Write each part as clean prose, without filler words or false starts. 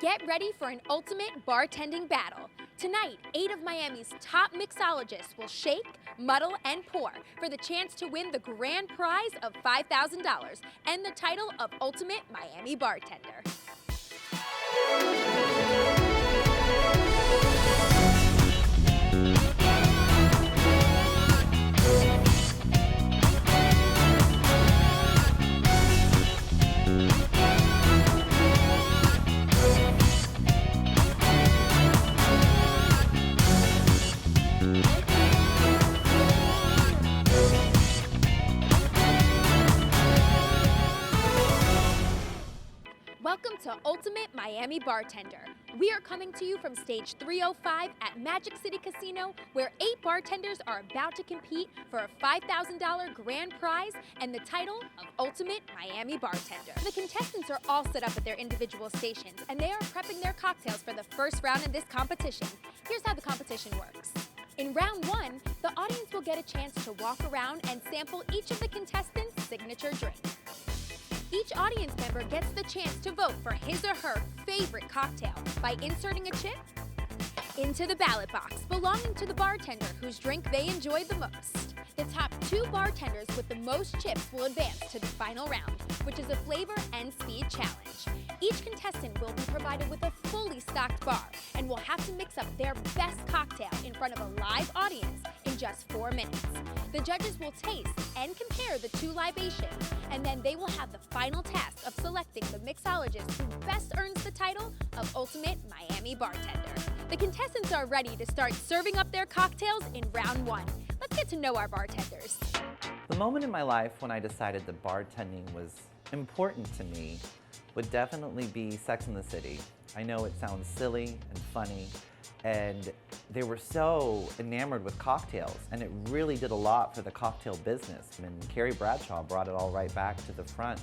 Get ready for an ultimate bartending battle. Tonight, 8 of Miami's top mixologists will shake, muddle, and pour for the chance to win the grand prize of $5,000 and the title of Ultimate Miami Bartender. Welcome to Ultimate Miami Bartender. We are coming to you from stage 305 at Magic City Casino, where 8 bartenders are about to compete for a $5,000 grand prize and the title of Ultimate Miami Bartender. The contestants are all set up at their individual stations, and they are prepping their cocktails for the first round of this competition. Here's how the competition works. In round 1, the audience will get a chance to walk around and sample each of the contestants' signature drink. Each audience member gets the chance to vote for his or her favorite cocktail by inserting a chip into the ballot box belonging to the bartender whose drink they enjoyed the most. The top 2 bartenders with the most chips will advance to the final round, which is a flavor and speed challenge. Each contestant will be provided with a fully stocked bar and will have to mix up their best cocktail in front of a live audience in just 4 minutes. The judges will taste and compare the 2 libations, and then they will have the final task of selecting the mixologist who best earns the title of Ultimate Miami Bartender. The contestants are ready to start serving up their cocktails in round 1. Let's get to know our bartenders. The moment in my life when I decided that bartending was important to me would definitely be Sex and the City. I know it sounds silly and funny, and they were so enamored with cocktails, and it really did a lot for the cocktail business. And Carrie Bradshaw brought it all right back to the front.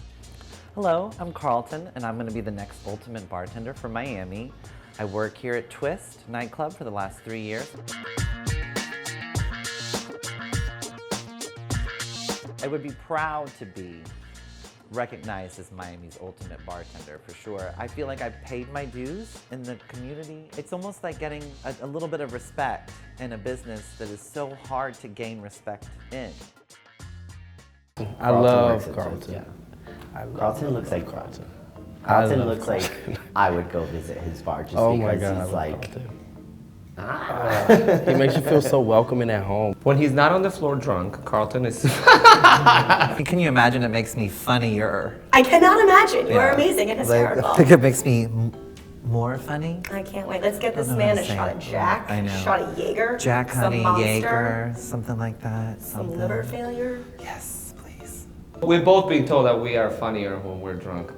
Hello, I'm Carlton, and I'm gonna be the next ultimate bartender for Miami. I work here at Twist nightclub for the last 3 years. I would be proud to be recognized as Miami's ultimate bartender, for sure. I feel like I've paid my dues in the community. It's almost like getting a little bit of respect in a business that is so hard to gain respect in. I love Carlton. Yeah. Carlton looks like Carlton. Carlton looks like I would go visit his bar just because he's like. He makes you feel so welcoming at home. When he's not on the floor drunk, Carlton is. Can you imagine it makes me funnier? I cannot imagine. You are amazing and hysterical. I think it makes me more funny. I can't wait. Let's get this man a shot of Jack, I know. a shot of Jaeger, Jack, some honey, Monster, Jaeger, something like that. some liver failure. Yes, please. We've both been told that we are funnier when we're drunk,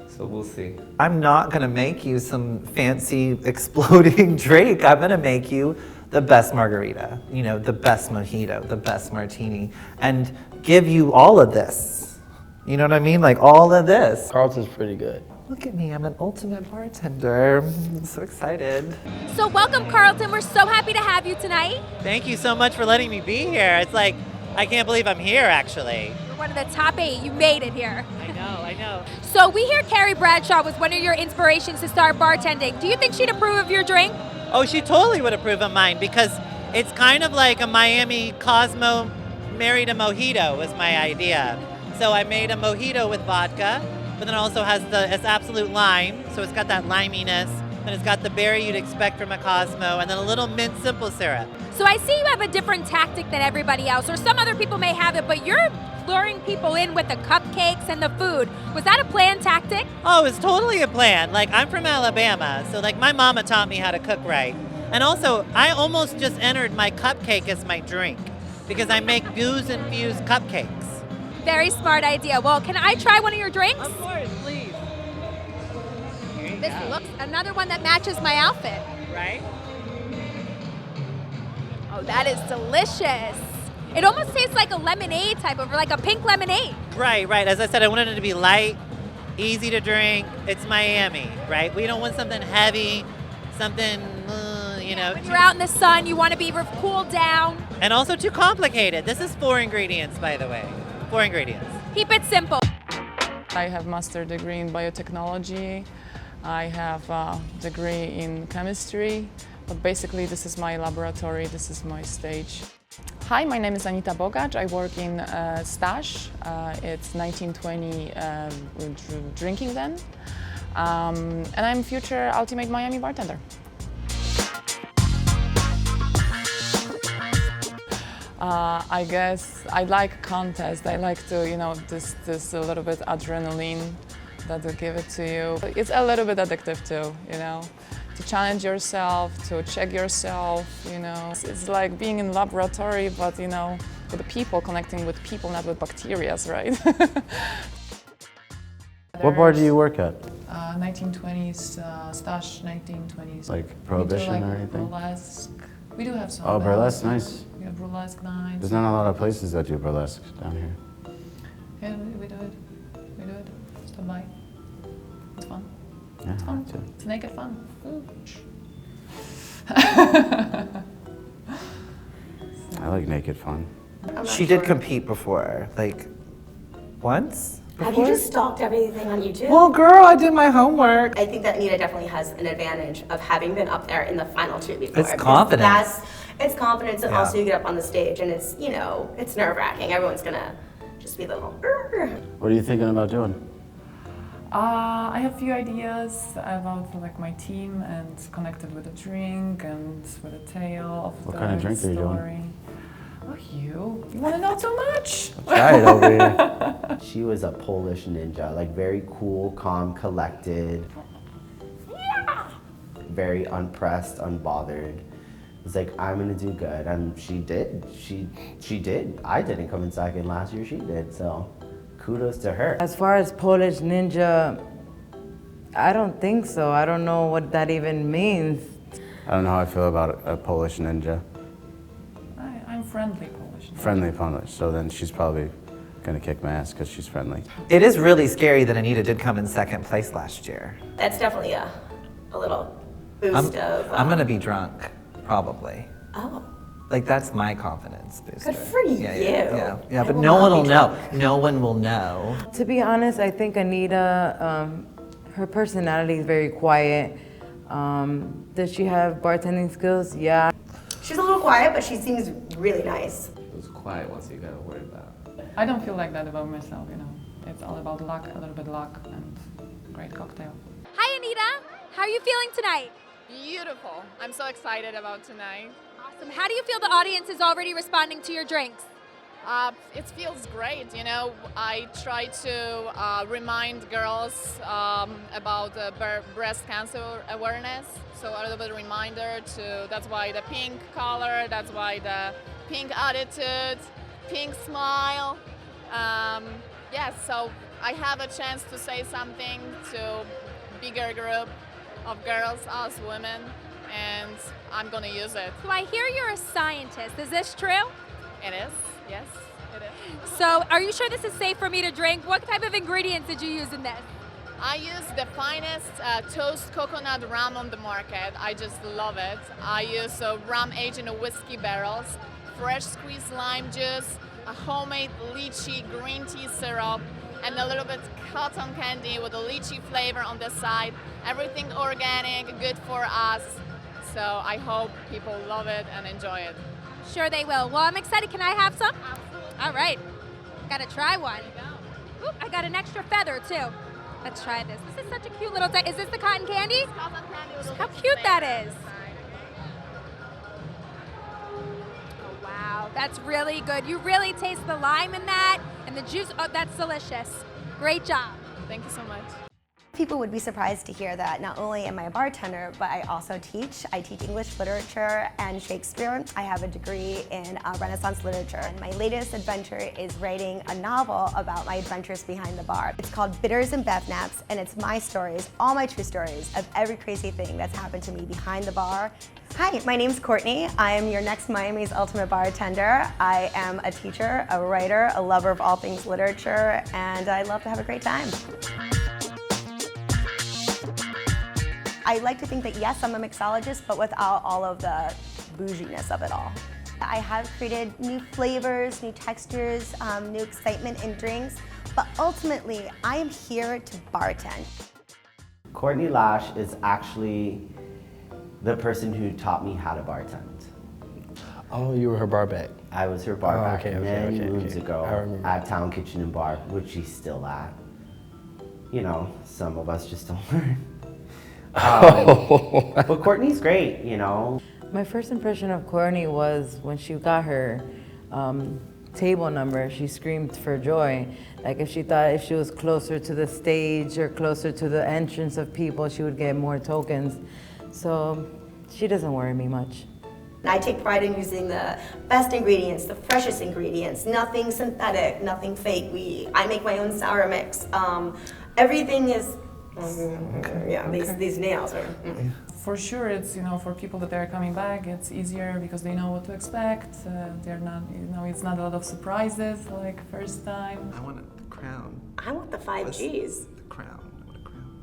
so we'll see. I'm not gonna make you some fancy exploding drink. I'm gonna make you the best margarita, you know, the best mojito, the best martini, and give you all of this. You know what I mean? Like all of this. Carlton's pretty good. Look at me, I'm an ultimate bartender. I'm so excited. So welcome, Carlton. We're so happy to have you tonight. Thank you so much for letting me be here. It's like, I can't believe I'm here, actually. You're one of the top 8. You made it here. I know. So we hear Carrie Bradshaw was one of your inspirations to start bartending. Do you think she'd approve of your drink? Oh, she totally would approve of mine because it's kind of like a Miami Cosmo married a mojito was my idea. So I made a mojito with vodka, but then also has it's absolute lime, so it's got that liminess, and it's got the berry you'd expect from a Cosmo, and then a little mint simple syrup. So I see you have a different tactic than everybody else, or some other people may have it, but you're luring people in with the cupcakes and the food. Was that a planned tactic? Oh, it's totally a plan. Like, I'm from Alabama, so like my mama taught me how to cook right. And also, I almost just entered my cupcake as my drink because I make booze-infused cupcakes. Very smart idea. Well, can I try one of your drinks? Of course, please. This looks another one that matches my outfit. Right? Oh, that is delicious. It almost tastes like a lemonade type of, like a pink lemonade. Right. As I said, I wanted it to be light, easy to drink. It's Miami, right? We don't want something heavy, something, When you're out in the sun, you want to be cooled down. And also too complicated. This is 4 ingredients, by the way. 4 ingredients. Keep it simple. I have master's degree in biotechnology. I have a degree in chemistry, but basically this is my laboratory, this is my stage. Hi, my name is Anita Bogacz. I work in Stash. It's 1920 drinking den. And I'm future Ultimate Miami bartender. I guess I like contests. I like to, this a little bit adrenaline that will give it to you. It's a little bit addictive too, to challenge yourself, to check yourself, It's like being in laboratory, but, with the people, connecting with people, not with bacteria, right? What bar do you work at? 1920s, Stash 1920s. Like Prohibition we do, or anything? Burlesque. We do have some. Oh, burlesque, nice. We have burlesque nights. There's not a lot of places that do burlesque down here. Yeah, we do it. We do it. Stop by. It's fun. Yeah, It's fun. too. It's naked fun. I like naked fun. She did compete before, like once? Have you just stalked everything on YouTube? Well, girl, I did my homework. I think that Anita definitely has an advantage of having been up there in the final two before. It's confidence. It's confidence, and Yeah. also you get up on the stage, and it's it's nerve-wracking. Everyone's gonna just be a little. What are you thinking about doing? I have a few ideas about my team and connected with a drink and with a tale of What the kind of drink are you doing? story. Oh, you want to know too much? Try it over here. She was a Polish ninja, like very cool, calm, collected. Very unpressed, unbothered. It's like, I'm gonna do good, and she did. She did. I didn't come in second last year, she did, so kudos to her. As far as Polish ninja, I don't think so. I don't know what that even means. I don't know how I feel about a Polish ninja. I'm friendly Polish. Friendly Polish, so then she's probably gonna kick my ass because she's friendly. It is really scary that Anita did come in second place last year. That's definitely a little boost of. I'm gonna be drunk, probably. Oh. Like that's my confidence booster. Good for you. Yeah, I but will no not one be will know. drunk. No one will know. To be honest, I think Anita, her personality is very quiet. Does she have bartending skills? Yeah. She's a little quiet, but she seems really nice. It was quiet once you gotta worry about. I don't feel like that about myself, It's all about luck, a little bit luck, and great cocktail. Hi, Anita. How are you feeling tonight? Beautiful. I'm so excited about tonight. Awesome. How do you feel the audience is already responding to your drinks? It feels great. I try to remind girls about breast cancer awareness. So a little bit of reminder that's why the pink color, that's why the pink attitude, pink smile. So I have a chance to say something to bigger group of girls, us women, and I'm gonna use it. So I hear you're a scientist. Is this true? It is, yes, it is. So are you sure this is safe for me to drink? What type of ingredients did you use in this? I use the finest toast coconut rum on the market. I just love it. I use rum aged in whiskey barrels, fresh squeezed lime juice, a homemade lychee green tea syrup, and a little bit cotton candy with a lychee flavor on the side. Everything organic, good for us. So I hope people love it and enjoy it. Sure they will. Well, I'm excited. Can I have some? Absolutely. All right. Gotta try one. Ooh, I got an extra feather too. Let's try this. This is such a cute little is this the cotton candy? Cotton candy with a How lychee cute that flavor is. inside. Oh, wow, that's really good. You really taste the lime in that and the juice. Oh, that's delicious. Great job. Thank you so much. People would be surprised to hear that not only am I a bartender, but I also teach. I teach English literature and Shakespeare. I have a degree in Renaissance literature. And my latest adventure is writing a novel about my adventures behind the bar. It's called Bitters and Beth-Naps, and it's my stories, all my true stories of every crazy thing that's happened to me behind the bar. Hi, my name's Courtney. I am your next Miami's Ultimate Bartender. I am a teacher, a writer, a lover of all things literature, and I love to have a great time. I like to think that yes, I'm a mixologist, but without all of the bouginess of it all. I have created new flavors, new textures, new excitement in drinks, but ultimately, I am here to bartend. Courtney Lash is actually the person who taught me how to bartend. Oh, you were her bar back. I was her bar back many moons I ago remember. at Town Kitchen and Bar, which she's still at. You know, some of us just don't learn. But Courtney's great, you know. My first impression of Courtney was when she got her table number, she screamed for joy. Like if she thought if she was closer to the stage or closer to the entrance of people, she would get more tokens. So she doesn't worry me much. I take pride in using the best ingredients, the freshest ingredients, nothing synthetic, nothing fake. I make my own sour mix. Everything is, these nails are. For sure, it's, you know, for people that are coming back, it's easier because they know what to expect. They're not, you know, it's not a lot of surprises like first time. I want a crown. I want the 5Gs. The crown. I want a crown.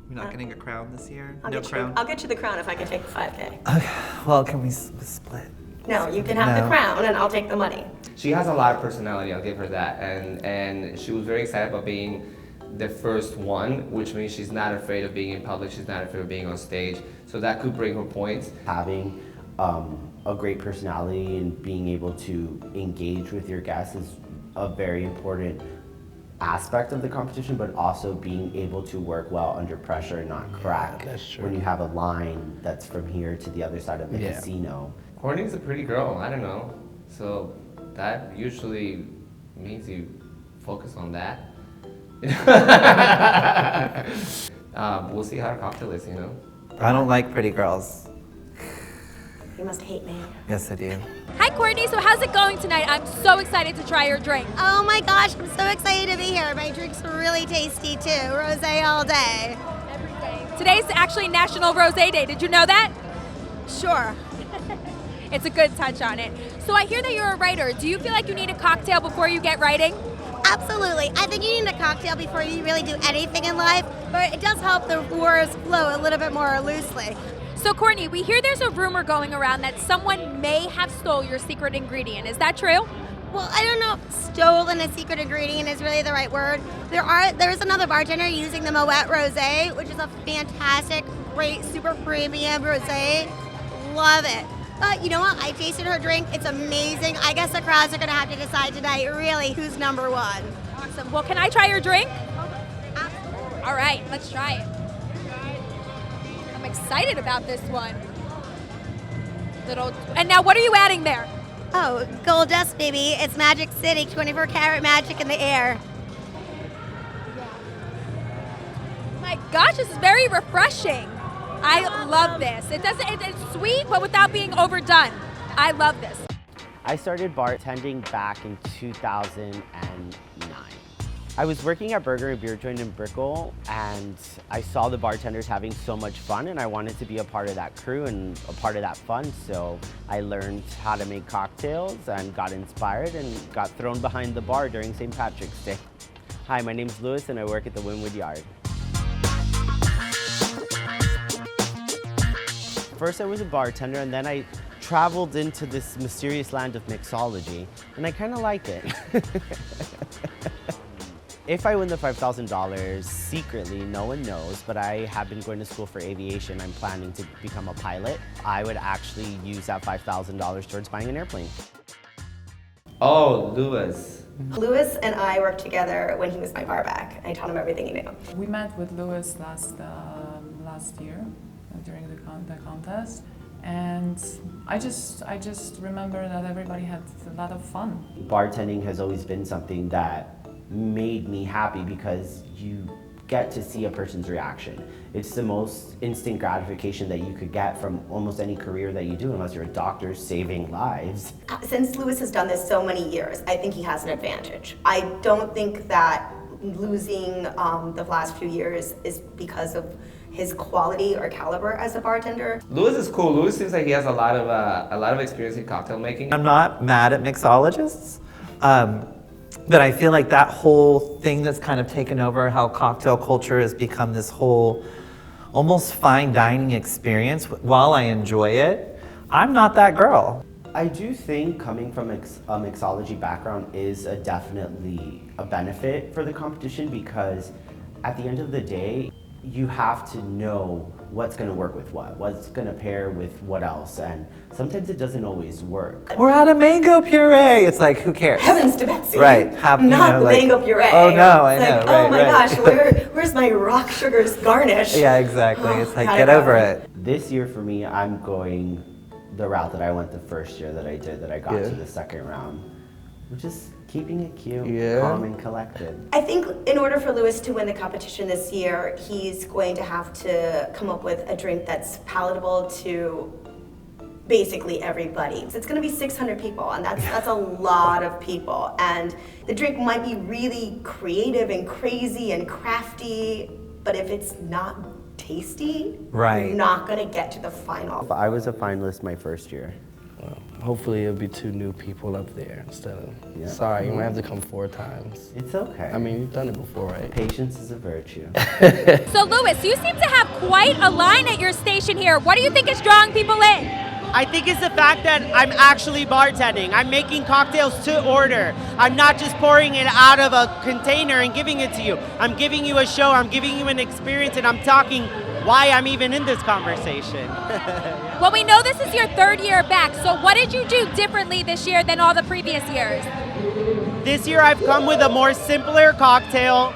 You're not getting a crown this year? I'll No get crown? I'll get you the crown if I can take the 5K. Okay, well, can we split? No, you can have the crown and I'll take the money. She has a lot of personality, I'll give her that. And she was very excited about being the first one, which means she's not afraid of being in public, she's not afraid of being on stage. So that could bring her points. Having a great personality and being able to engage with your guests is a very important aspect of the competition, but also being able to work well under pressure and not crack when you have a line that's from here to the other side of the casino. Courtney's a pretty girl, I don't know. So that usually means you focus on that. We'll see how our cocktail is, you know? I don't like pretty girls. You must hate me. Yes, I do. Hi, Courtney. So how's it going tonight? I'm so excited to try your drink. Oh my gosh, I'm so excited to be here. My drink's really tasty too. Rosé all day. Every day. Today's actually National Rosé Day. Did you know that? Sure. It's a good touch on it. So I hear that you're a writer. Do you feel like you need a cocktail before you get writing? Absolutely. I think you need a cocktail before you really do anything in life, but it does help the words flow a little bit more loosely. So Courtney, we hear there's a rumor going around that someone may have stole your secret ingredient. Is that true? Well, I don't know if stolen a secret ingredient is really the right word. There's another bartender using the Moet Rosé, which is a fantastic, great, super premium rosé. Love it. But you know what? I tasted her drink. It's amazing. I guess the crowds are going to have to decide tonight, really, who's number one. Awesome. Well, can I try your drink? Absolutely. All right, let's try it. I'm excited about this one. And now what are you adding there? Oh, gold dust, baby. It's Magic City, 24 karat magic in the air. My gosh, this is very refreshing. I love this. It's sweet, but without being overdone. I love this. I started bartending back in 2009. I was working at Burger and Beer Joint in Brickell, and I saw the bartenders having so much fun, and I wanted to be a part of that crew and a part of that fun. So I learned how to make cocktails and got inspired and got thrown behind the bar during St. Patrick's Day. Hi, my name's Lewis, and I work at the Wynwood Yard. First I was a bartender, and then I traveled into this mysterious land of mixology, and I kind of like it. If I win the $5,000 secretly, no one knows, but I have been going to school for aviation. I'm planning to become a pilot. I would actually use that $5,000 towards buying an airplane. Oh, Lewis. Lewis and I worked together when he was my bar back. I taught him everything he knew. We met with Lewis last year during the contest, and I just remember that everybody had a lot of fun. Bartending has always been something that made me happy because you get to see a person's reaction. It's the most instant gratification that you could get from almost any career that you do, unless you're a doctor saving lives. Since Lewis has done this so many years, I think he has an advantage. I don't think that losing the last few years is because of his quality or caliber as a bartender. Lewis is cool. Lewis seems like he has a lot of experience in cocktail making. I'm not mad at mixologists, but I feel like that whole thing that's kind of taken over how cocktail culture has become this whole almost fine dining experience. While I enjoy it, I'm not that girl. I do think coming from a mixology background is definitely a benefit for the competition, because at the end of the day, you have to know what's going to work with what's going to pair with what else, and sometimes it doesn't always work. We're out of mango puree. It's like, who cares? Heavens to Betsy. Right. Not the mango puree. Oh no, I It's know. like, Right, oh my right. gosh, where's my rock sugars garnish? Yeah, exactly. It's like, gotta get go. over it. This year for me, I'm going the route that I went the first year that I did, that I got Yeah. to the second round, which is keeping it cute, Yeah. calm and collected. I think in order for Lewis to win the competition this year, he's going to have to come up with a drink that's palatable to basically everybody. So it's going to be 600 people, and that's a lot of people. And the drink might be really creative and crazy and crafty, but if it's not tasty, Right. you're not going to get to the final. I was a finalist my first year. Well, hopefully it'll be 2 new people up there instead of, Yeah. sorry, you might have to come 4 times. It's okay. I mean, you've done it before, right? Patience is a virtue. So, Lewis, you seem to have quite a line at your station here. What do you think is drawing people in? I think it's the fact that I'm actually bartending. I'm making cocktails to order. I'm not just pouring it out of a container and giving it to you. I'm giving you a show, I'm giving you an experience, and I'm talking why I'm even in this conversation. Well, we know this is your 3rd year back, so what did you do differently this year than all the previous years? This year I've come with a more simpler cocktail,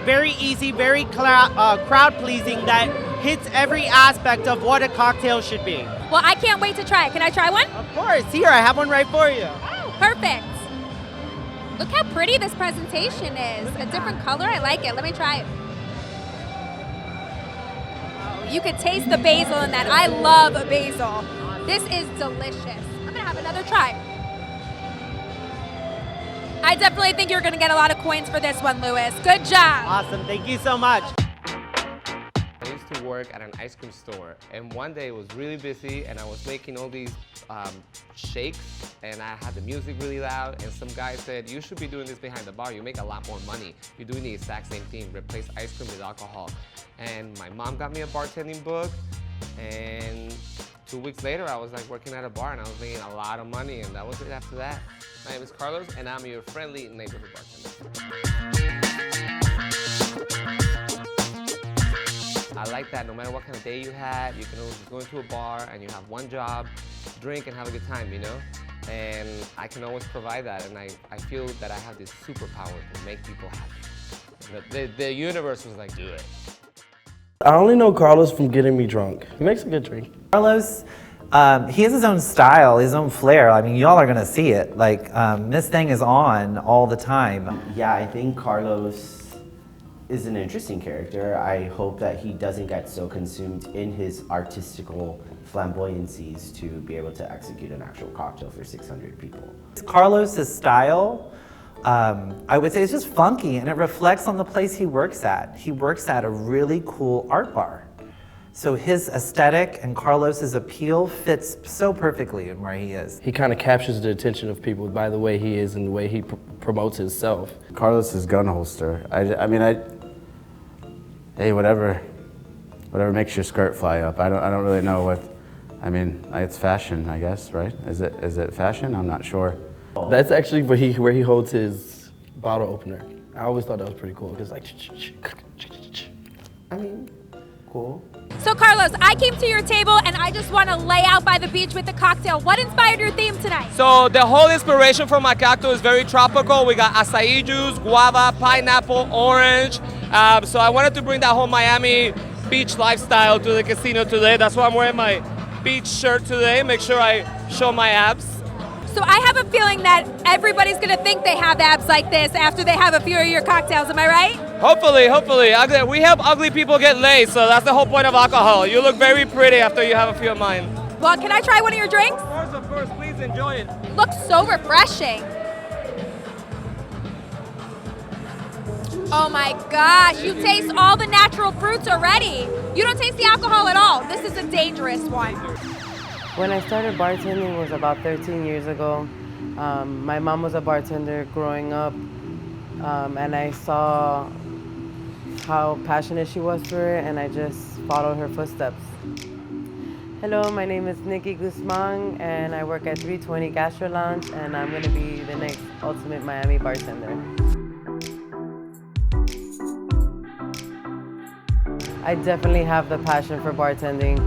very easy, very crowd-pleasing, that hits every aspect of what a cocktail should be. Well, I can't wait to try it. Can I try one? Of course, here, I have one right for you. Oh, perfect. Look how pretty this presentation is. A different color, I like it. Let me try it. Oh, you could taste the basil in that. I love basil. This is delicious. I'm gonna have another try. I definitely think you're gonna get a lot of coins for this one, Lewis. Good job. Awesome, thank you so much. I used to work at an ice cream store, and one day it was really busy, and I was making all these shakes, and I had the music really loud, and some guy said, you should be doing this behind the bar. You make a lot more money. You're doing the exact same thing, replace ice cream with alcohol. And my mom got me a bartending book, and 2 weeks later, I was like working at a bar, and I was making a lot of money, and that was it after that. My name is Carlos, and I'm your friendly neighborhood bartender. I like that no matter what kind of day you had, you can always go into a bar and you have one job, drink and have a good time, you know? And I can always provide that, and I feel that I have this superpower to make people happy. The universe was like, do it. I only know Carlos from getting me drunk. He makes a good drink. Carlos, he has his own style, his own flair. I mean, y'all are gonna see it. Like, this thing is on all the time. Yeah, I think Carlos is an interesting character. I hope that he doesn't get so consumed in his artistical flamboyancies to be able to execute an actual cocktail for 600 people. Carlos's style, I would say, is just funky, and it reflects on the place he works at. He works at a really cool art bar. So his aesthetic and Carlos's appeal fits so perfectly in where he is. He kind of captures the attention of people by the way he is and the way he promotes himself. Carlos's gun holster. Hey, whatever makes your skirt fly up. I don't really know what. I mean, it's fashion, I guess, right? Is it fashion? I'm not sure. That's actually where he holds his bottle opener. I always thought that was pretty cool because like. I mean, cool. So Carlos, I came to your table and I just want to lay out by the beach with the cocktail. What inspired your theme tonight? So the whole inspiration for my cocktail is very tropical. We got acai juice, guava, pineapple, orange. So I wanted to bring that whole Miami beach lifestyle to the casino today. That's why I'm wearing my beach shirt today. Make sure I show my abs. So I have a feeling that everybody's going to think they have abs like this after they have a few of your cocktails. Am I right? Hopefully. We help ugly people get laid, so that's the whole point of alcohol. You look very pretty after you have a few of mine. Well, can I try one of your drinks? Of course, please enjoy it. Looks so refreshing. Oh my gosh, you taste all the natural fruits already. You don't taste the alcohol at all. This is a dangerous one. When I started bartending was about 13 years ago. My mom was a bartender growing up, and I saw how passionate she was for it, and I just followed her footsteps. Hello, my name is Nikki Guzman, and I work at 320 Gastro Lounge, and I'm going to be the next Ultimate Miami Bartender. I definitely have the passion for bartending.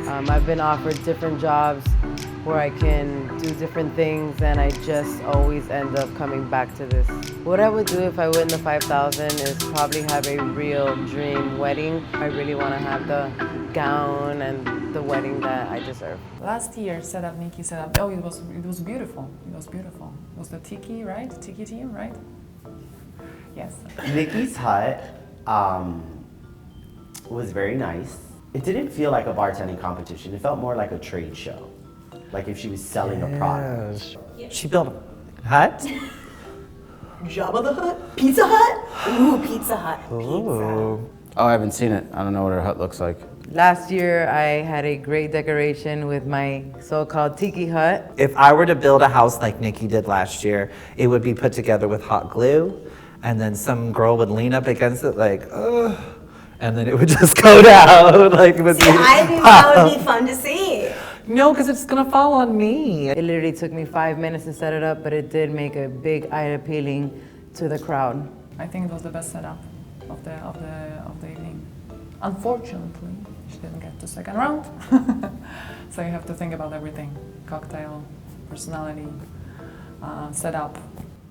I've been offered different jobs where I can do different things, and I just always end up coming back to this. What I would do if I win the 5,000 is probably have a real dream wedding. I really want to have the gown and the wedding that I deserve. Last year, Nikki set up. Oh, it was beautiful. It was beautiful. It was the Tiki, right? Tiki team, right? Yes. Nikki's hut was very nice. It didn't feel like a bartending competition. It felt more like a trade show. Like if she was selling a product. She built a hut? Jabba the Hutt? Pizza Hut? Ooh, Pizza Hut. Ooh. Oh, I haven't seen it. I don't know what her hut looks like. Last year, I had a great decoration with my so-called tiki hut. If I were to build a house like Nikki did last year, it would be put together with hot glue, and then some girl would lean up against it like, ugh, and then it would just go down. Like, it would be, I think that would be fun to see. No, because it's gonna fall on me. It literally took me 5 minutes to set it up, but it did make a big eye appealing to the crowd. I think it was the best setup of the evening. Unfortunately, she didn't get to second round. So you have to think about everything: cocktail, personality, setup.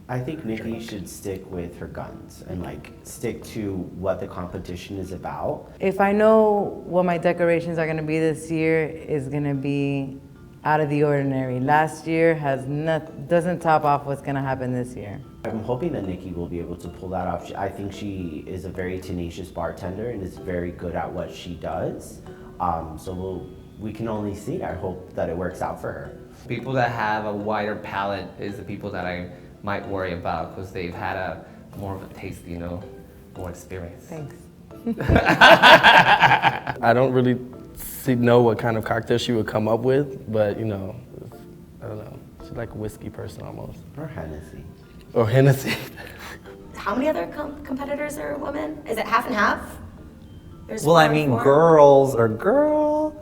I think Nikki should stick with her guns and like stick to what the competition is about. If I know what my decorations are gonna be this year, is gonna be out of the ordinary. Last year doesn't top off what's gonna happen this year. I'm hoping that Nikki will be able to pull that off. I think she is a very tenacious bartender and is very good at what she does. So we can only see. I hope that it works out for her. People that have a wider palate is the people that I might worry about because they've had more of a taste, more experience. Thanks. I don't really know what kind of cocktail she would come up with, but I don't know. She's like a whiskey person almost. Or Hennessy. Or Hennessy. How many other competitors are women? Is it half and half? There's Well, I four and mean, four? girls or girl?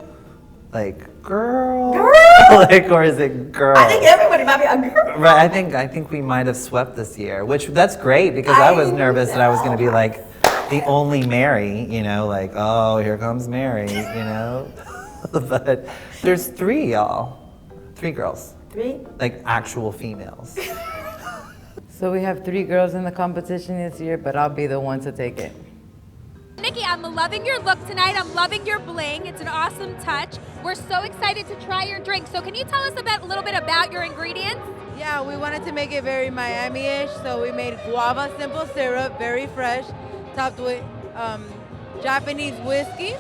Like, girl? Girl? Like, or is it girl? I think everybody might be a girl. Right, I think we might have swept this year, that's great because I was nervous that I was gonna be like the only Mary, like, oh, here comes Mary, But there's 3, y'all. 3 girls. 3? Like actual females. So we have 3 girls in the competition this year, but I'll be the one to take it. Nikki, I'm loving your look tonight. I'm loving your bling. It's an awesome touch. We're so excited to try your drink. So can you tell us a little bit about your ingredients? Yeah, we wanted to make it very Miami-ish, so we made guava simple syrup, very fresh, topped with Japanese whiskey,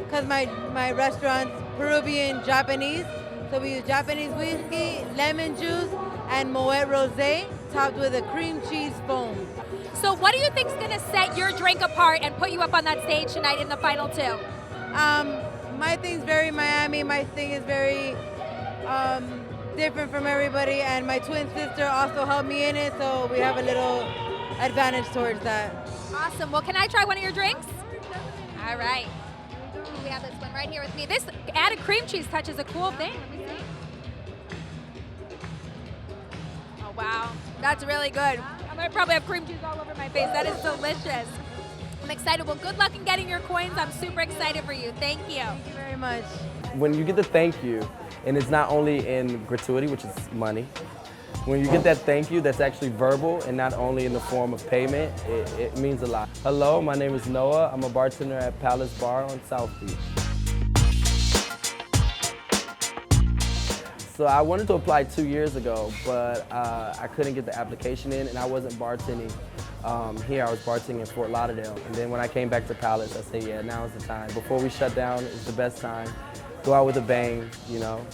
because my restaurant's Peruvian Japanese. So we use Japanese whiskey, lemon juice, and Moet Rosé, topped with a cream cheese foam. So what do you think's gonna set your drink apart and put you up on that stage tonight in the final 2? My thing's very Miami. My thing is very different from everybody, and my twin sister also helped me in it, so we have a little advantage towards that. Awesome. Well, can I try one of your drinks? All right. We have this one right here with me. This added cream cheese touch is a cool thing. Let me see. Oh, wow. That's really good. I'm gonna probably have cream cheese all over my face. That is delicious. I'm excited. Well, good luck in getting your coins. I'm super excited for you. Thank you. Thank you very much. When you get the thank you, and it's not only in gratuity, which is money, when you get that thank you that's actually verbal and not only in the form of payment, it means a lot. Hello, my name is Noah. I'm a bartender at Palace Bar on South Beach. So I wanted to apply 2 years ago, but I couldn't get the application in, and I wasn't bartending here. I was bartending in Fort Lauderdale. And then when I came back to Palace, I said, yeah, now is the time. Before we shut down, it's the best time. Go out with a bang,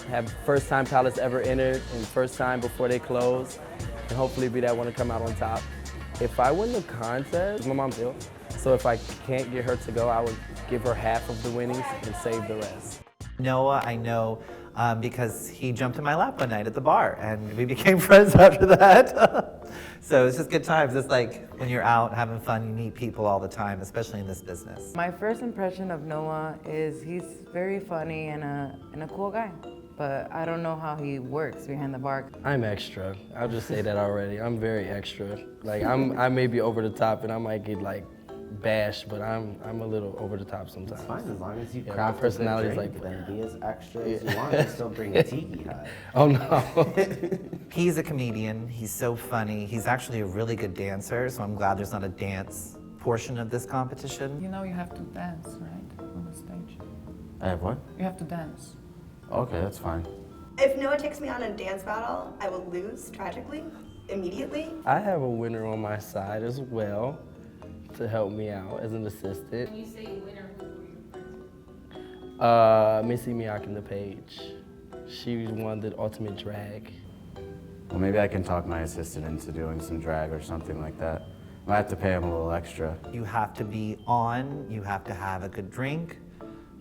have first time Palace ever entered and first time before they close, and hopefully be that one to come out on top. If I win the contest, my mom's ill, so if I can't get her to go, I would give her half of the winnings and save the rest. Noah, I know because he jumped in my lap one night at the bar, and we became friends after that. So it's just good times. It's like when you're out having fun, you meet people all the time, especially in this business. My first impression of Noah is he's very funny and a cool guy, but I don't know how he works behind the bar. I'm extra. I'll just say that already. I'm very extra. Like I may be over the top, and I might get like bash, but I'm a little over the top sometimes. It's fine as long as you Yeah, craft my personality is drink, like then be as extra as you want and still bring a tiki hut. Oh no. He's a comedian. He's so funny. He's actually a really good dancer, so I'm glad there's not a dance portion of this competition. You know you have to dance, right, on the stage. I have what? You have to dance. Okay, that's fine. If Noah takes me on a dance battle, I will lose tragically, immediately. I have a winner on my side as well to help me out as an assistant. When you say winner, who were you? Missy Miakin the Page. She won the ultimate drag. Well, maybe I can talk my assistant into doing some drag or something like that. I have to pay him a little extra. You have to be on, you have to have a good drink,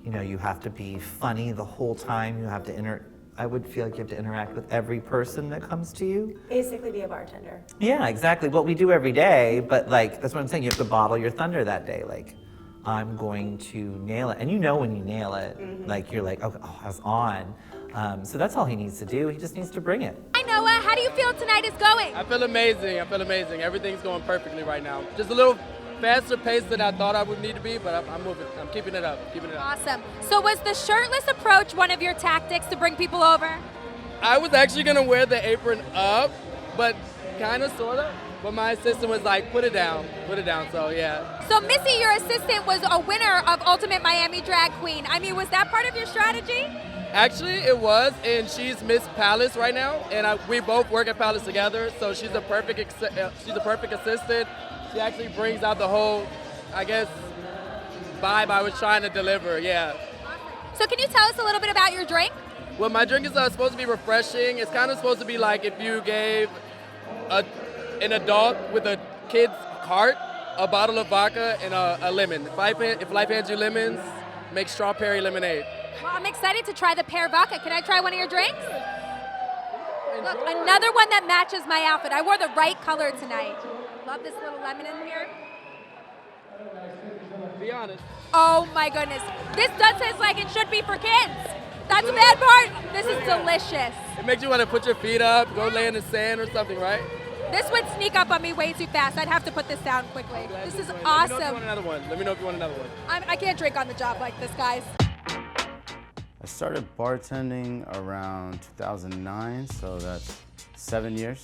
you know, you have to be funny the whole time, you have to I would feel like you have to interact with every person that comes to you. Basically be a bartender. Yeah, exactly. What we do every day, but like, that's what I'm saying, you have to bottle your thunder that day. Like, I'm going to nail it. And you know when you nail it, like you're like, oh, I was on. So that's all he needs to do. He just needs to bring it. Hi Noah, how do you feel tonight is going? I feel amazing. I feel amazing. Everything's going perfectly right now. Just a little faster pace than I thought I would need to be, but I'm moving. I'm keeping it up. Awesome. So was the shirtless approach one of your tactics to bring people over? I was actually gonna wear the apron up, but kind of, sort of. But my assistant was like, put it down, so yeah. So Missy, your assistant, was a winner of Ultimate Miami Drag Queen. I mean, was that part of your strategy? Actually, it was, and she's Miss Palace right now, and we both work at Palace together, so she's a perfect assistant. She actually brings out the whole, I guess, vibe I was trying to deliver, yeah. So can you tell us a little bit about your drink? Well, my drink is supposed to be refreshing. It's kind of supposed to be like if you gave an adult with a kid's cart a bottle of vodka and a lemon. If life hands you lemons, make strawberry lemonade. Well, I'm excited to try the pear vodka. Can I try one of your drinks? Look, another one that matches my outfit. I wore the right color tonight. Love this little lemon in here. Be honest. Oh my goodness. This does taste like it should be for kids. That's the bad part. This is delicious. It makes you want to put your feet up, go lay in the sand or something, right? This would sneak up on me way too fast. I'd have to put this down quickly. This is awesome. Let me know if you want another one. Let me know if you want another one. I can't drink on the job like this, guys. I started bartending around 2009, so that's 7 years.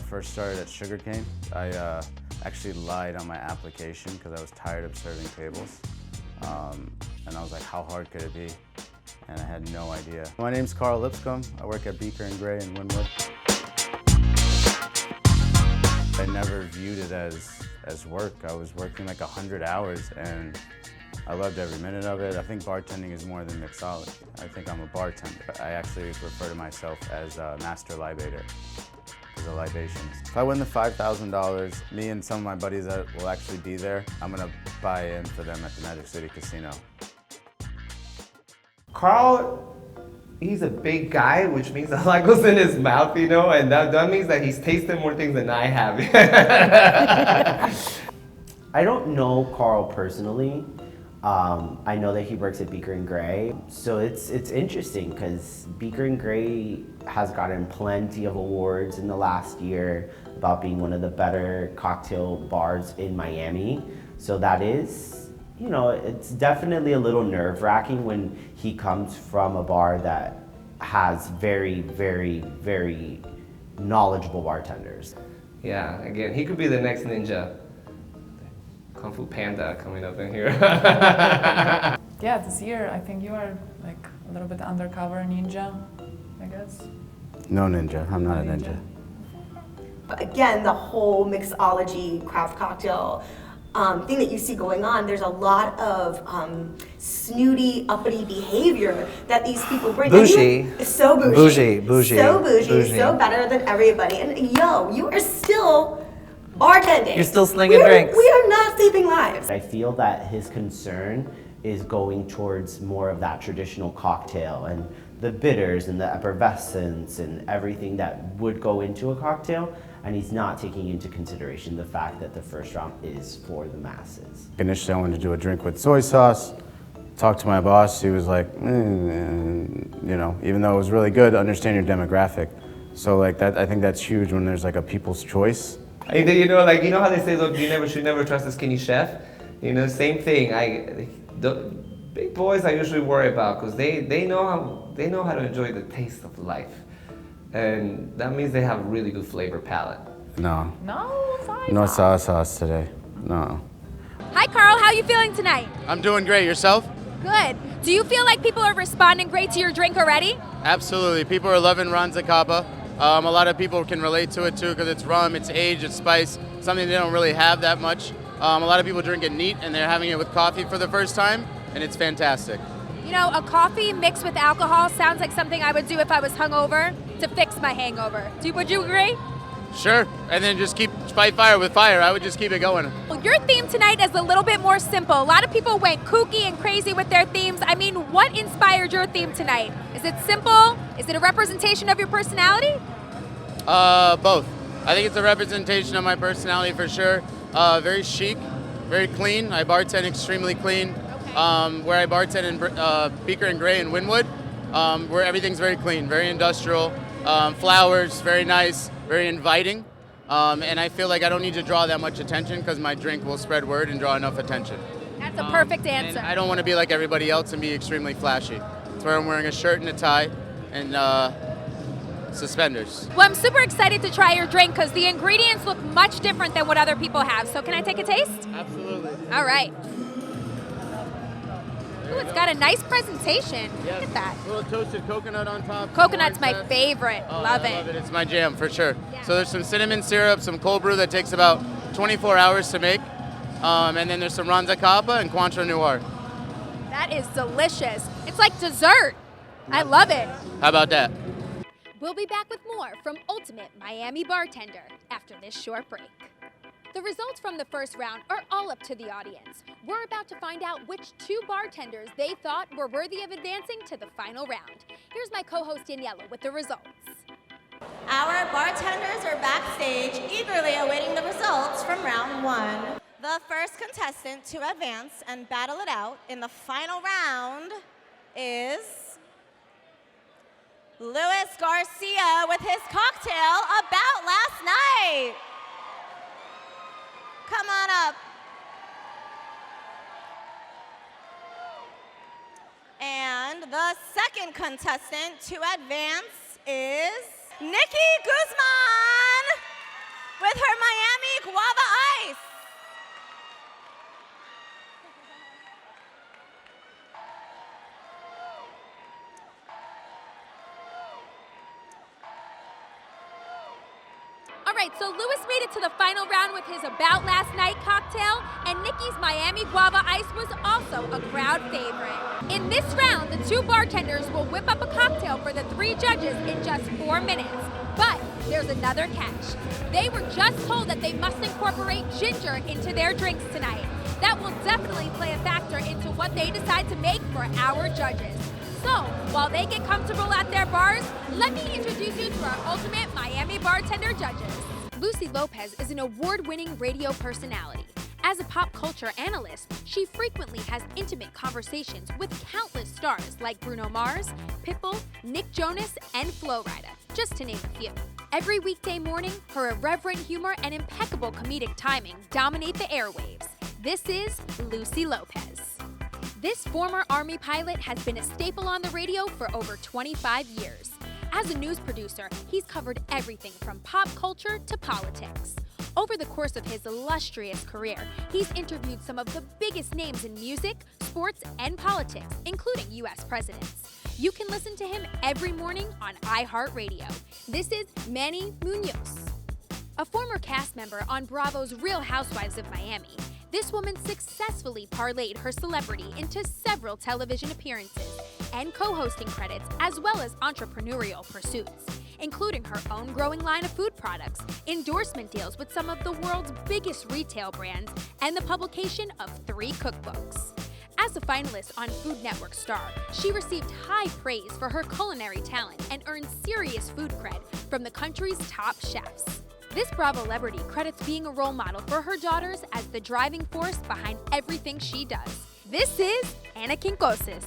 First started at Sugarcane. I actually lied on my application because I was tired of serving tables. And I was like, how hard could it be? And I had no idea. My name's Carl Lipscomb. I work at Beaker & Gray in Wynwood. I never viewed it as work. I was working like 100 hours and I loved every minute of it. I think bartending is more than mixology. I think I'm a bartender. I actually refer to myself as a master libator because of libations. If I win the $5,000, me and some of my buddies that will actually be there, I'm gonna buy in for them at the Magic City Casino. Carl, he's a big guy, which means a lot goes in his mouth, you know, and that means that he's tasted more things than I have. I don't know Carl personally. I know that he works at Beaker & Gray. So it's interesting because Beaker & Gray has gotten plenty of awards in the last year about being one of the better cocktail bars in Miami. So that is, you know, it's definitely a little nerve-wracking when he comes from a bar that has very, very, very knowledgeable bartenders. Yeah, again, he could be the next ninja. Kung Fu Panda coming up in here. Yeah, this year I think you are like a little bit undercover ninja, I guess. No ninja, I'm not a ninja. Again, the whole mixology craft cocktail thing that you see going on, there's a lot of snooty, uppity behavior that these people bring. Bougie. So bougie. Bougie. So bougie, so better than everybody. And yo, you are still bartending. You're still slinging drinks. We are not saving lives. I feel that his concern is going towards more of that traditional cocktail and the bitters and the effervescence and everything that would go into a cocktail, and he's not taking into consideration the fact that the first round is for the masses. Initially, I wanted to do a drink with soy sauce. Talked to my boss, he was like, you know, even though it was really good, understand your demographic. So like that, I think that's huge when there's like a people's choice. You know, like, you know how they say, look, should never trust a skinny chef? You know, same thing. The big boys I usually worry about because they know how to enjoy the taste of life, and that means they have a really good flavor palette. No. No soy No sauce. soy sauce today. No. Hi, Carl. How are you feeling tonight? I'm doing great. Yourself? Good. Do you feel like people are responding great to your drink already? Absolutely. People are loving Ranza Capa. A lot of people can relate to it too because it's rum, it's age, it's spice, something they don't really have that much. A lot of people drink it neat and they're having it with coffee for the first time, and it's fantastic. You know, a coffee mixed with alcohol sounds like something I would do if I was hungover to fix my hangover. Would you agree? Sure. And then just fight fire with fire. I would just keep it going. Well, your theme tonight is a little bit more simple. A lot of people went kooky and crazy with their themes. I mean, what inspired your theme tonight? Is it simple? Is it a representation of your personality? Both. I think it's a representation of my personality for sure. Very chic, very clean. I bartend extremely clean. Where I bartend in Beaker and Gray in Wynwood, where everything's very clean, very industrial. Flowers, very nice, very inviting. And I feel like I don't need to draw that much attention because my drink will spread word and draw enough attention. That's a perfect answer. And I don't want to be like everybody else and be extremely flashy. That's why I'm wearing a shirt and a tie and suspenders. Well, I'm super excited to try your drink because the ingredients look much different than what other people have. So can I take a taste? Absolutely. All right. Ooh, it's got a nice presentation. Look at that. A little toasted coconut on top. Coconut's my favorite. Love I love it. it. It's my jam for sure. Yeah. So there's some cinnamon syrup, some cold brew that takes about 24 hours to make. And then there's some Ranza Capa and Cointreau Noir. That is delicious. It's like dessert. I love it. How about that? We'll be back with more from Ultimate Miami Bartender after this short break. The results from the first round are all up to the audience. We're about to find out which two bartenders they thought were worthy of advancing to the final round. Here's my co-host Daniela with the results. Our bartenders are backstage eagerly awaiting the results from round one. The first contestant to advance and battle it out in the final round is Luis Garcia with his cocktail About Last Night. Come on up. And the second contestant to advance is Nikki Guzman with her Miami Guava Ice. All right, so Luis made it to the final round with his About Last Night cocktail, and Nikki's Miami Guava Ice was also a crowd favorite. In this round, the two bartenders will whip up a cocktail for the three judges in just 4 minutes. But there's another catch. They were just told that they must incorporate ginger into their drinks tonight. That will definitely play a factor into what they decide to make for our judges. So, while they get comfortable at their bars, let me introduce you to our Ultimate Miami Bartender judges. Lucy Lopez is an award-winning radio personality. As a pop culture analyst, she frequently has intimate conversations with countless stars like Bruno Mars, Pitbull, Nick Jonas, and Flo Rida, just to name a few. Every weekday morning, her irreverent humor and impeccable comedic timing dominate the airwaves. This is Lucy Lopez. This former Army pilot has been a staple on the radio for over 25 years. As a news producer, he's covered everything from pop culture to politics. Over the course of his illustrious career, he's interviewed some of the biggest names in music, sports, and politics, including U.S. presidents. You can listen to him every morning on iHeartRadio. This is Manny Munoz, a former cast member on Bravo's Real Housewives of Miami. This woman successfully parlayed her celebrity into several television appearances and co-hosting credits, as well as entrepreneurial pursuits, including her own growing line of food products, endorsement deals with some of the world's biggest retail brands, and the publication of 3 cookbooks. As a finalist on Food Network Star, she received high praise for her culinary talent and earned serious food cred from the country's top chefs. This Bravo celebrity credits being a role model for her daughters as the driving force behind everything she does. This is Anna Kinkosis.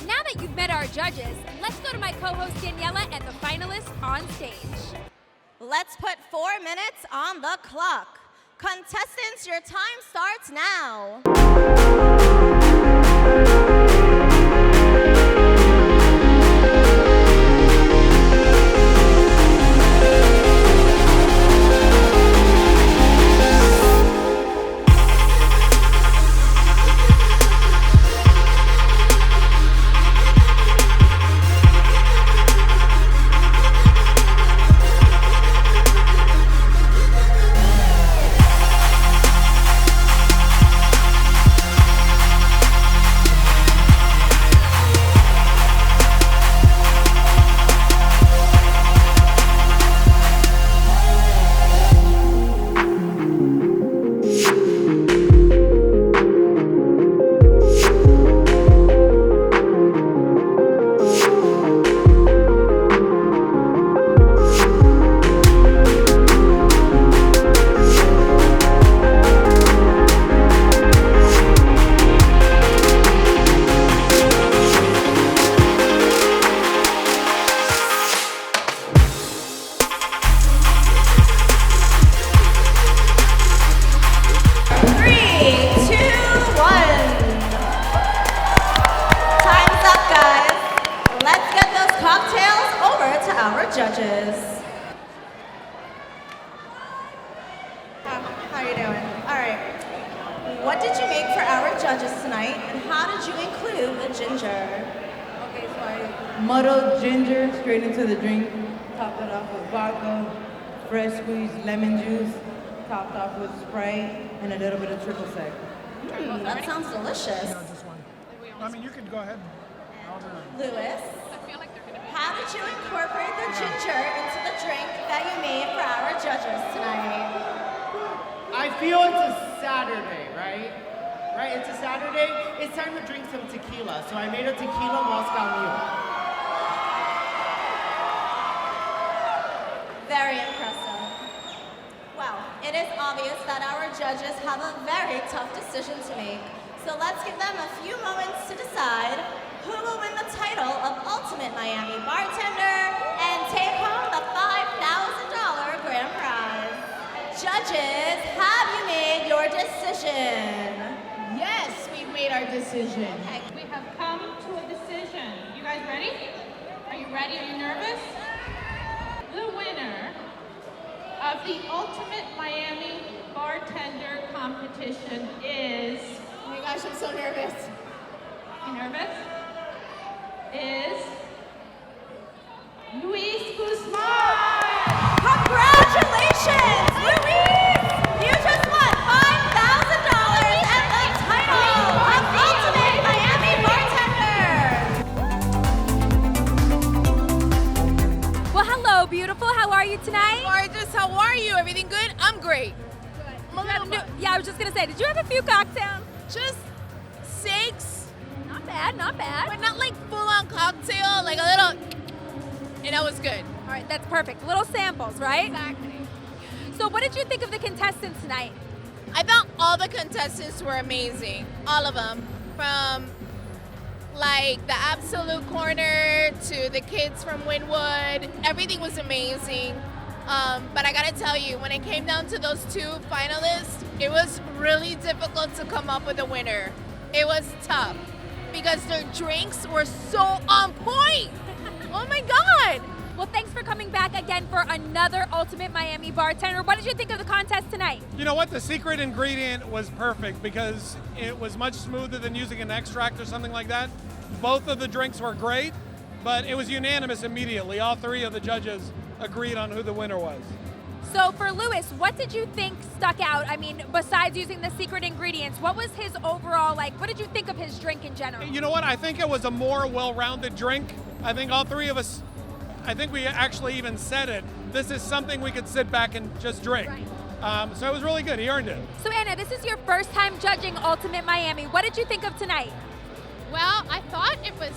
Now that you've met our judges, let's go to my co-host Daniela and the finalists on stage. Let's put 4 minutes on the clock. Contestants, your time starts now. Judges. How are you doing? All right. What did you make for our judges tonight, and how did you include the ginger? Okay, so I muddled ginger straight into the drink, topped it off with vodka, fresh squeezed lemon juice, topped off with Sprite, and a little bit of triple sec. That sounds delicious. No, just one. I mean, you can go ahead. Lewis, how did you incorporate the ginger into the drink that you made for our judges tonight? I feel it's a Saturday, right? Right, it's a Saturday. It's time to drink some tequila. So I made a tequila Moscow Mule. Very impressive. Well, it is obvious that our judges have a very tough decision to make. So let's give them a few moments to decide who will win the title of Ultimate Miami Bartender and take home the $5,000 grand prize. Judges, have you made your decision? Yes, we've made our decision. Okay. We have come to a decision. You guys ready? Are you ready? Are you nervous? The winner of the Ultimate Miami Bartender competition is... Oh my gosh, I'm so nervous. You nervous? Is Luis Guzman. Congratulations, Luis! You just won $5,000 and the title of Ultimate Miami Bartender. Well, hello, beautiful. How are you tonight? Gorgeous. How are you? Everything good? I'm great. Yeah, I was just gonna say, did you have a few cocktails? Just 6. Not bad, not bad. But not like full-on cocktail, like a little, and that was good. All right, that's perfect. Little samples, right? Exactly. So what did you think of the contestants tonight? I thought all the contestants were amazing. All of them. From like the Absolute Corner to the kids from Wynwood. Everything was amazing. But I gotta tell you, when it came down to those 2 finalists, it was really difficult to come up with a winner. It was tough because their drinks were so on point. Oh my God. Well, thanks for coming back again for another Ultimate Miami Bartender. What did you think of the contest tonight? You know what? The secret ingredient was perfect because it was much smoother than using an extract or something like that. Both of the drinks were great, but it was unanimous immediately. All 3 of the judges agreed on who the winner was. So for Lewis, what did you think stuck out? I mean, besides using the secret ingredients, what was his overall, what did you think of his drink in general? You know what? I think it was a more well-rounded drink. I think all 3 of us, I think we actually even said it. This is something we could sit back and just drink. Right. So it was really good. He earned it. So Anna, this is your first time judging Ultimate Miami. What did you think of tonight? Well, I thought it was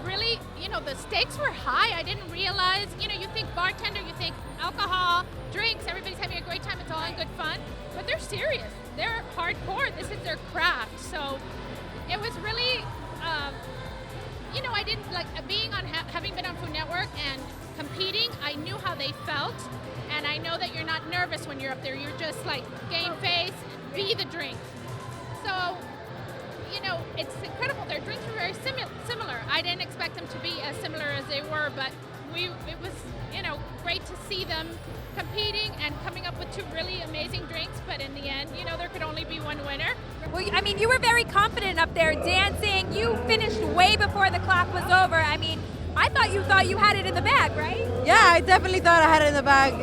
really, the stakes were high. I didn't realize, you think bartender, you think alcohol, drinks, everybody's having a great time, it's all in good fun, but they're serious. They're hardcore. This is their craft. So it was really, I didn't like being on, having been on Food Network and competing, I knew how they felt, and I know that you're not nervous when you're up there. You're just like game face, be the drink. So, you know, it's incredible. Their drinks were very similar. I didn't expect them to be as similar as they were, but it was, you know, great to see them competing and coming up with two really amazing drinks. But in the end, you know, there could only be one winner. Well, I mean, you were very confident up there dancing. You finished way before the clock was over. I mean, I thought you had it in the bag, right? Yeah, I definitely thought I had it in the bag.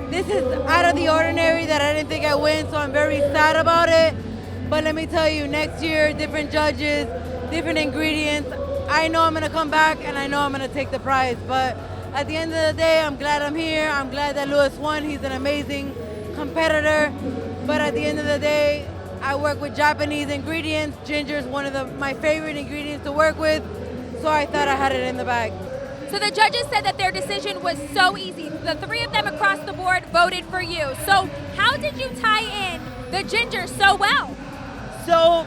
This is out of the ordinary that I didn't think I'd win, so I'm very sad about it. But let me tell you, next year, different judges, different ingredients. I know I'm gonna come back and I know I'm gonna take the prize. But at the end of the day, I'm glad I'm here. I'm glad that Louis won. He's an amazing competitor. But at the end of the day, I work with Japanese ingredients. Ginger is one of my favorite ingredients to work with. So I thought I had it in the bag. So the judges said that their decision was so easy. The three of them across the board voted for you. So how did you tie in the ginger so well? So,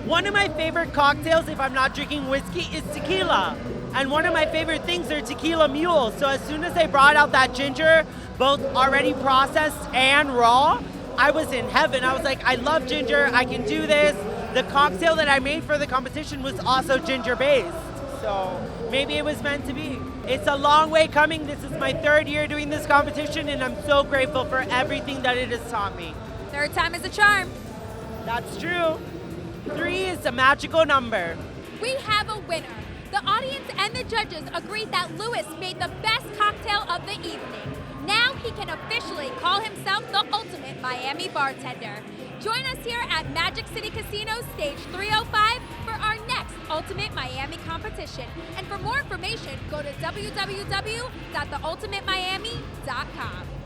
one of my favorite cocktails, if I'm not drinking whiskey, is tequila. And one of my favorite things are tequila mules. So as soon as they brought out that ginger, both already processed and raw, I was in heaven. I was like, I love ginger, I can do this. The cocktail that I made for the competition was also ginger-based. So maybe it was meant to be. It's a long way coming. This is my 3rd year doing this competition, and I'm so grateful for everything that it has taught me. 3rd time is a charm. That's true. 3 is a magical number. We have a winner. The audience and the judges agreed that Louis made the best cocktail of the evening. Now he can officially call himself the ultimate Miami bartender. Join us here at Magic City Casino, stage 305, for our next Ultimate Miami competition. And for more information, go to www.theultimatemiami.com.